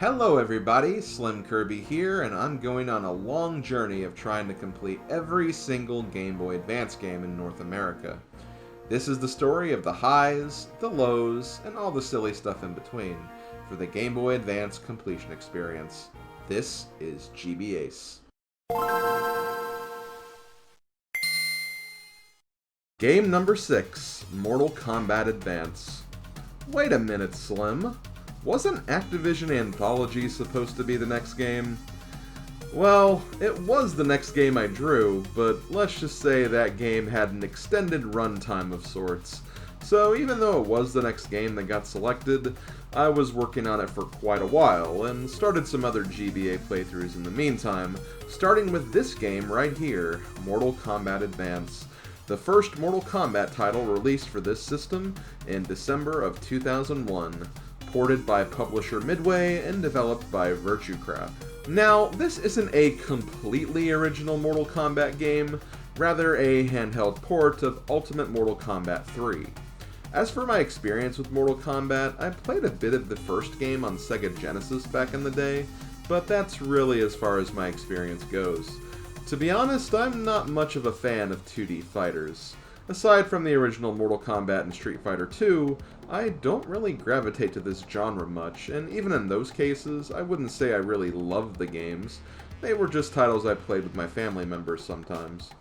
Hello everybody, SlimKirby here, and I'm going on a long journey of trying to complete every single Game Boy Advance game in North America. This is the story of the highs, the lows, and all the silly stuff in between for the Game Boy Advance completion experience. This is GB Ace. Game number 6, Mortal Kombat Advance. Wait a minute, Slim. Wasn't Activision Anthology supposed to be the next game? Well, it was the next game I drew, but let's just say that game had an extended runtime of sorts. So even though it was the next game that got selected, I was working on it for quite a while, and started some other GBA playthroughs in the meantime, starting with this game right here, Mortal Kombat Advance. The first Mortal Kombat title released for this system in December of 2001. Ported by publisher Midway and developed by Virtuecraft. Now, this isn't a completely original Mortal Kombat game, rather a handheld port of Ultimate Mortal Kombat 3. As for my experience with Mortal Kombat, I played a bit of the first game on Sega Genesis back in the day, but that's really as far as my experience goes. To be honest, I'm not much of a fan of 2D fighters. Aside from the original Mortal Kombat and Street Fighter II, I don't really gravitate to this genre much, and even in those cases, I wouldn't say I really loved the games. They were just titles I played with my family members sometimes.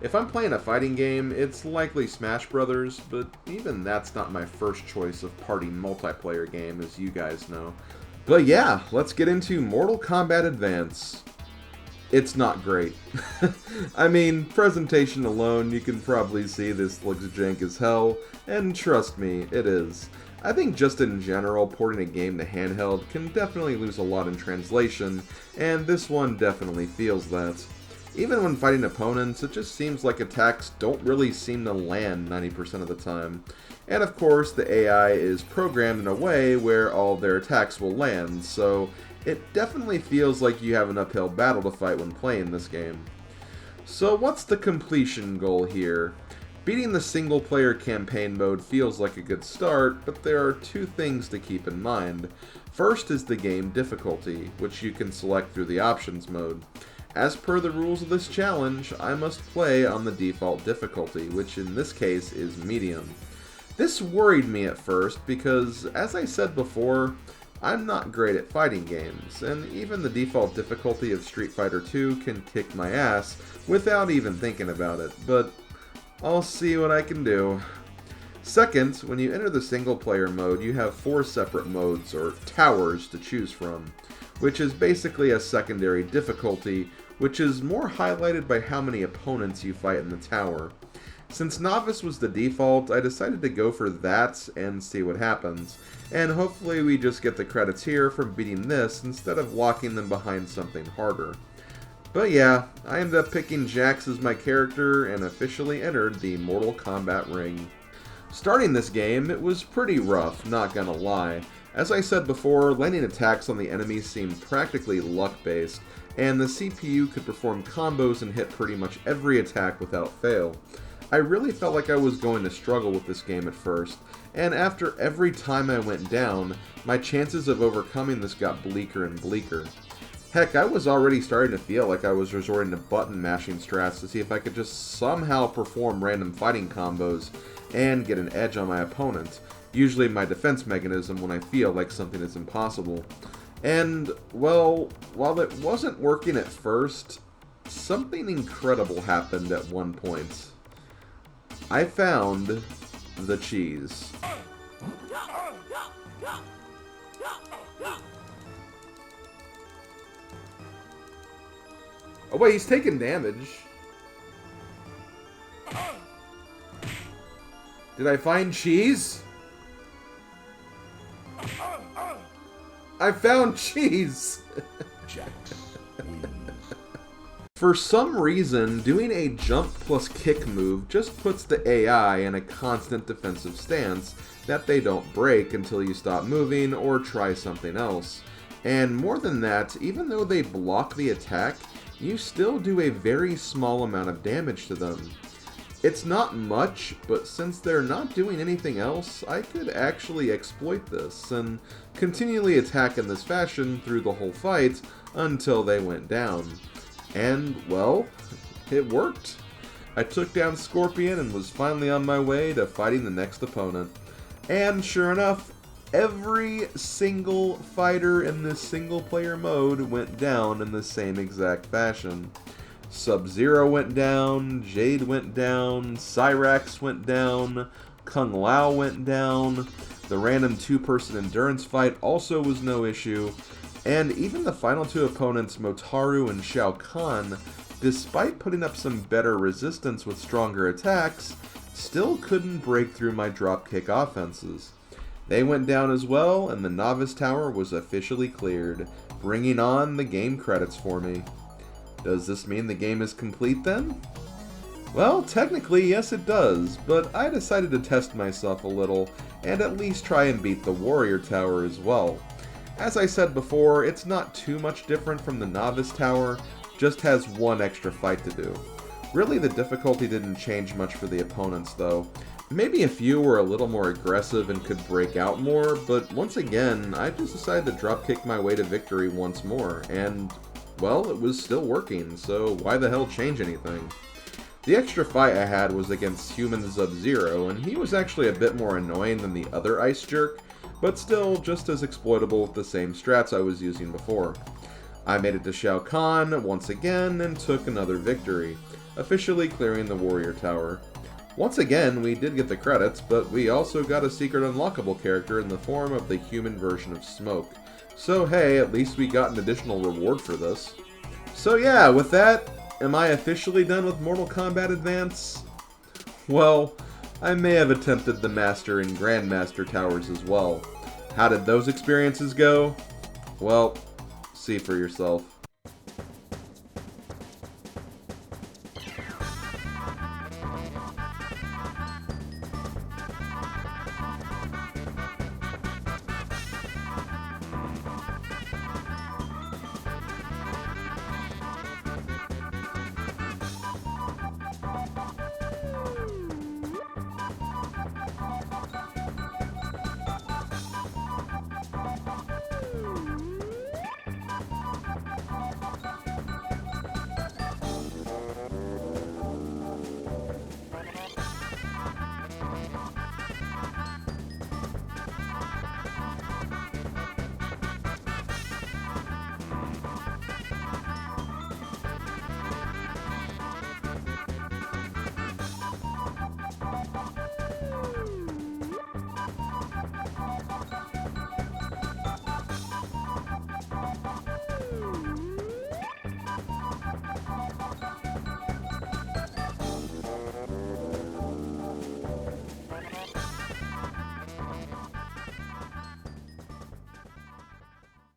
If I'm playing a fighting game, it's likely Smash Brothers, but even that's not my first choice of party multiplayer game, as you guys know. But yeah, let's get into Mortal Kombat Advance. It's not great. I mean, presentation alone, you can probably see this looks jank as hell, and trust me, it is. I think just in general, porting a game to handheld can definitely lose a lot in translation, and this one definitely feels that. Even when fighting opponents, it just seems like attacks don't really seem to land 90% of the time. And of course, the AI is programmed in a way where all their attacks will land, so it definitely feels like you have an uphill battle to fight when playing this game. So what's the completion goal here? Beating the single-player campaign mode feels like a good start, but there are two things to keep in mind. First is the game difficulty, which you can select through the options mode. As per the rules of this challenge, I must play on the default difficulty, which in this case is medium. This worried me at first because, as I said before, I'm not great at fighting games, and even the default difficulty of Street Fighter II can kick my ass without even thinking about it, but I'll see what I can do. Second, when you enter the single-player mode, you have 4 separate modes, or towers, to choose from, which is basically a secondary difficulty, which is more highlighted by how many opponents you fight in the tower. Since Novice was the default, I decided to go for that and see what happens, and hopefully we just get the credits here for beating this instead of locking them behind something harder. But yeah, I ended up picking Jax as my character and officially entered the Mortal Kombat ring. Starting this game, it was pretty rough, not gonna lie. As I said before, landing attacks on the enemies seemed practically luck-based, and the CPU could perform combos and hit pretty much every attack without fail. I really felt like I was going to struggle with this game at first, and after every time I went down, my chances of overcoming this got bleaker and bleaker. Heck, I was already starting to feel like I was resorting to button mashing strats to see if I could just somehow perform random fighting combos and get an edge on my opponent, usually my defense mechanism when I feel like something is impossible. And, well, while it wasn't working at first, something incredible happened at one point. I found the cheese. Oh wait, he's taking damage. Did I find cheese? I found cheese! For some reason, doing a jump plus kick move just puts the AI in a constant defensive stance that they don't break until you stop moving or try something else. And more than that, even though they block the attack, you still do a very small amount of damage to them. It's not much, but since they're not doing anything else, I could actually exploit this and continually attack in this fashion through the whole fight until they went down. And, well, it worked. I took down Scorpion and was finally on my way to fighting the next opponent. And sure enough, every single fighter in this single player mode went down in the same exact fashion. Sub-Zero went down, Jade went down, Cyrax went down, Kung Lao went down, the random two-person endurance fight also was no issue, and even the final two opponents, Motaru and Shao Kahn, despite putting up some better resistance with stronger attacks, still couldn't break through my dropkick offenses. They went down as well, and the Novice Tower was officially cleared, bringing on the game credits for me. Does this mean the game is complete then? Well, technically yes it does, but I decided to test myself a little, and at least try and beat the Warrior Tower as well. As I said before, it's not too much different from the Novice Tower, just has one extra fight to do. Really, the difficulty didn't change much for the opponents though. Maybe a few were a little more aggressive and could break out more, but once again, I just decided to dropkick my way to victory once more, and, well, it was still working, so why the hell change anything? The extra fight I had was against Human Sub-Zero, and he was actually a bit more annoying than the other Ice Jerk, but still just as exploitable with the same strats I was using before. I made it to Shao Kahn once again and took another victory, officially clearing the Warrior Tower. Once again, we did get the credits, but we also got a secret unlockable character in the form of the human version of Smoke. So hey, at least we got an additional reward for this. So yeah, with that, am I officially done with Mortal Kombat Advance? Well, I may have attempted the Master and Grandmaster Towers as well. How did those experiences go? Well, see for yourself.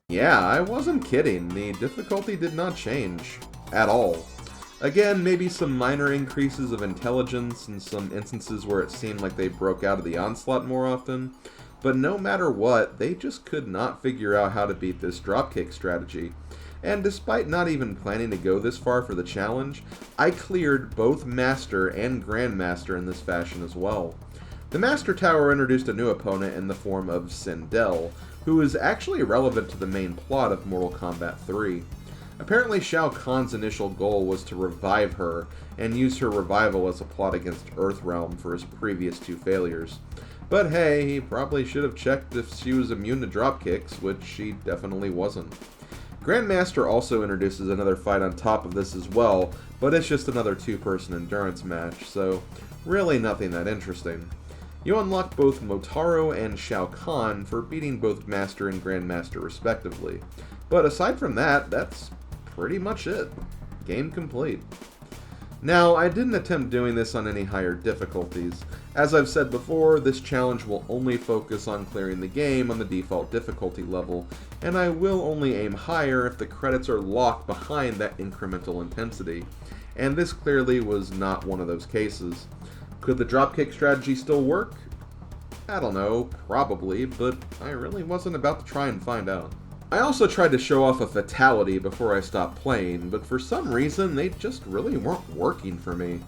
Yeah, I wasn't kidding. The difficulty did not change. At all. Again, maybe some minor increases of intelligence and some instances where it seemed like they broke out of the onslaught more often, but no matter what, they just could not figure out how to beat this dropkick strategy. And despite not even planning to go this far for the challenge, I cleared both Master and Grandmaster in this fashion as well. The Master Tower introduced a new opponent in the form of Sindel, who is actually relevant to the main plot of Mortal Kombat 3. Apparently Shao Kahn's initial goal was to revive her, and use her revival as a plot against Earthrealm for his previous two failures. But hey, he probably should have checked if she was immune to dropkicks, which she definitely wasn't. Grandmaster also introduces another fight on top of this as well, but it's just another two-person endurance match, so really nothing that interesting. You unlock both Motaru and Shao Kahn for beating both Master and Grandmaster respectively. But aside from that, that's pretty much it. Game complete. Now, I didn't attempt doing this on any higher difficulties. As I've said before, this challenge will only focus on clearing the game on the default difficulty level, and I will only aim higher if the credits are locked behind that incremental intensity. And this clearly was not one of those cases. Could the dropkick strategy still work? I don't know, probably, but I really wasn't about to try and find out. I also tried to show off a fatality before I stopped playing, but for some reason they just really weren't working for me.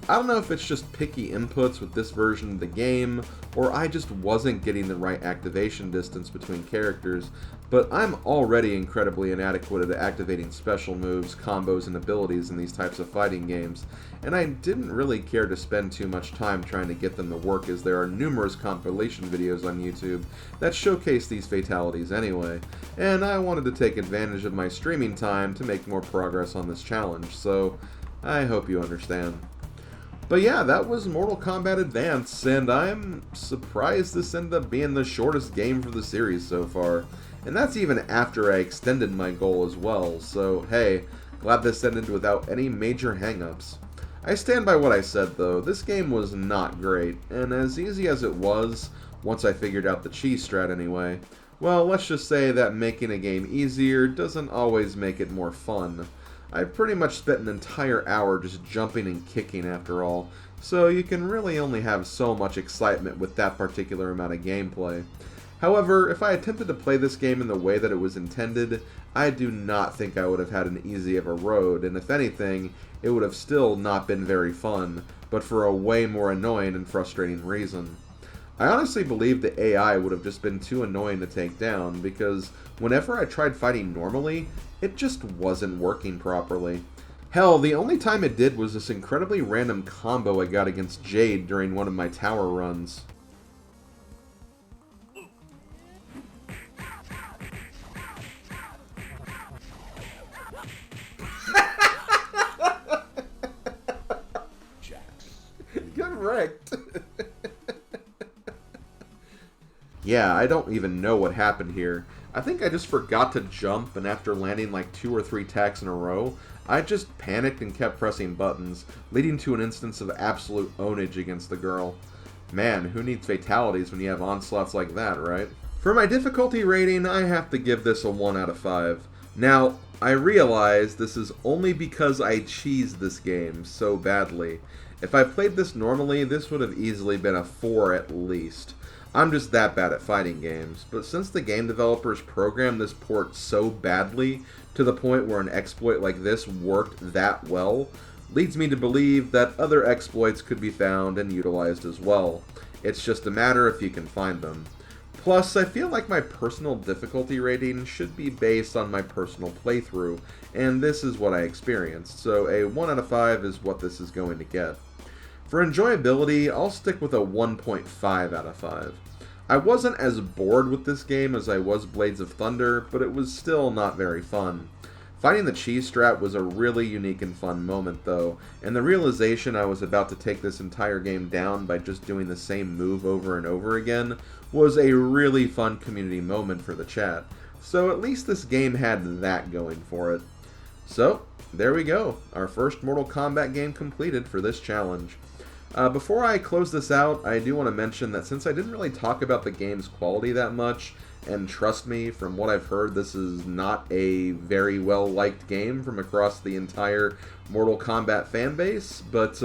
I don't know if it's just picky inputs with this version of the game, or I just wasn't getting the right activation distance between characters, but I'm already incredibly inadequate at activating special moves, combos, and abilities in these types of fighting games, and I didn't really care to spend too much time trying to get them to work, as there are numerous compilation videos on YouTube that showcase these fatalities anyway, and I wanted to take advantage of my streaming time to make more progress on this challenge, so I hope you understand. But yeah, that was Mortal Kombat Advance, and I'm surprised this ended up being the shortest game for the series so far. And that's even after I extended my goal as well, so hey, glad this ended without any major hangups. I stand by what I said though, this game was not great, and as easy as it was, once I figured out the cheese strat anyway, well, let's just say that making a game easier doesn't always make it more fun. I've pretty much spent an entire hour just jumping and kicking after all, so you can really only have so much excitement with that particular amount of gameplay. However, if I attempted to play this game in the way that it was intended, I do not think I would have had an easy of a road, and if anything, it would have still not been very fun, but for a way more annoying and frustrating reason. I honestly believe the AI would have just been too annoying to take down, because whenever I tried fighting normally, it just wasn't working properly. Hell, the only time it did was this incredibly random combo I got against Jade during one of my tower runs. Get wrecked. Yeah, I don't even know what happened here. I think I just forgot to jump, and after landing like 2 or 3 attacks in a row, I just panicked and kept pressing buttons, leading to an instance of absolute ownage against the girl. Man, who needs fatalities when you have onslaughts like that, right? For my difficulty rating, I have to give this a 1 out of 5. Now, I realize this is only because I cheesed this game so badly. If I played this normally, this would have easily been a 4 at least. I'm just that bad at fighting games, but since the game developers programmed this port so badly to the point where an exploit like this worked that well, leads me to believe that other exploits could be found and utilized as well. It's just a matter if you can find them. Plus, I feel like my personal difficulty rating should be based on my personal playthrough, and this is what I experienced, so a 1 out of 5 is what this is going to get. For enjoyability, I'll stick with a 1.5 out of 5. I wasn't as bored with this game as I was Blades of Thunder, but it was still not very fun. Finding the cheese strat was a really unique and fun moment though, and the realization I was about to take this entire game down by just doing the same move over and over again was a really fun community moment for the chat. So at least this game had that going for it. So, there we go, our first Mortal Kombat game completed for this challenge. Before I close this out, I do want to mention that since I didn't really talk about the game's quality that much, and trust me, from what I've heard, this is not a very well-liked game from across the entire Mortal Kombat fanbase, but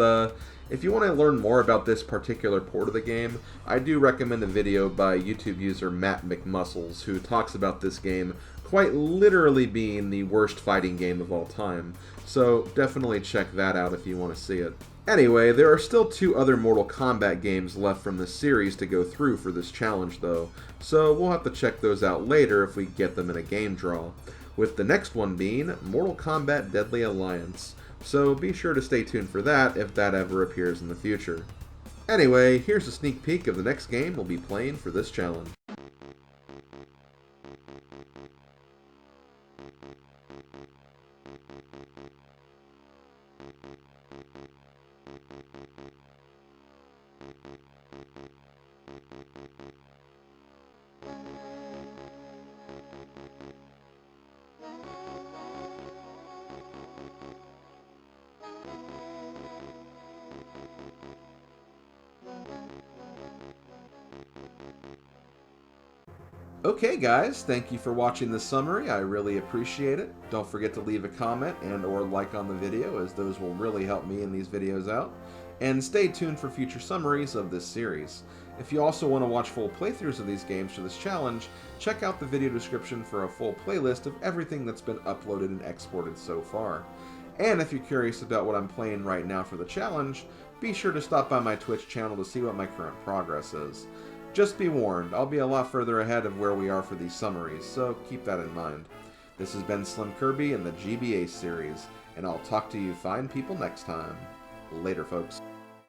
if you want to learn more about this particular port of the game, I do recommend a video by YouTube user Matt McMuscles, who talks about this game quite literally being the worst fighting game of all time, so definitely check that out if you want to see it. Anyway, there are still 2 other Mortal Kombat games left from this series to go through for this challenge though, so we'll have to check those out later if we get them in a game draw, with the next one being Mortal Kombat Deadly Alliance, so be sure to stay tuned for that if that ever appears in the future. Anyway, here's a sneak peek of the next game we'll be playing for this challenge. Okay guys, thank you for watching this summary, I really appreciate it. Don't forget to leave a comment and or like on the video, as those will really help me in these videos out. And stay tuned for future summaries of this series. If you also want to watch full playthroughs of these games for this challenge, check out the video description for a full playlist of everything that's been uploaded and exported so far. And if you're curious about what I'm playing right now for the challenge, be sure to stop by my Twitch channel to see what my current progress is. Just be warned, I'll be a lot further ahead of where we are for these summaries, so keep that in mind. This has been SlimKirby in the GBA series, and I'll talk to you fine people next time. Later, folks.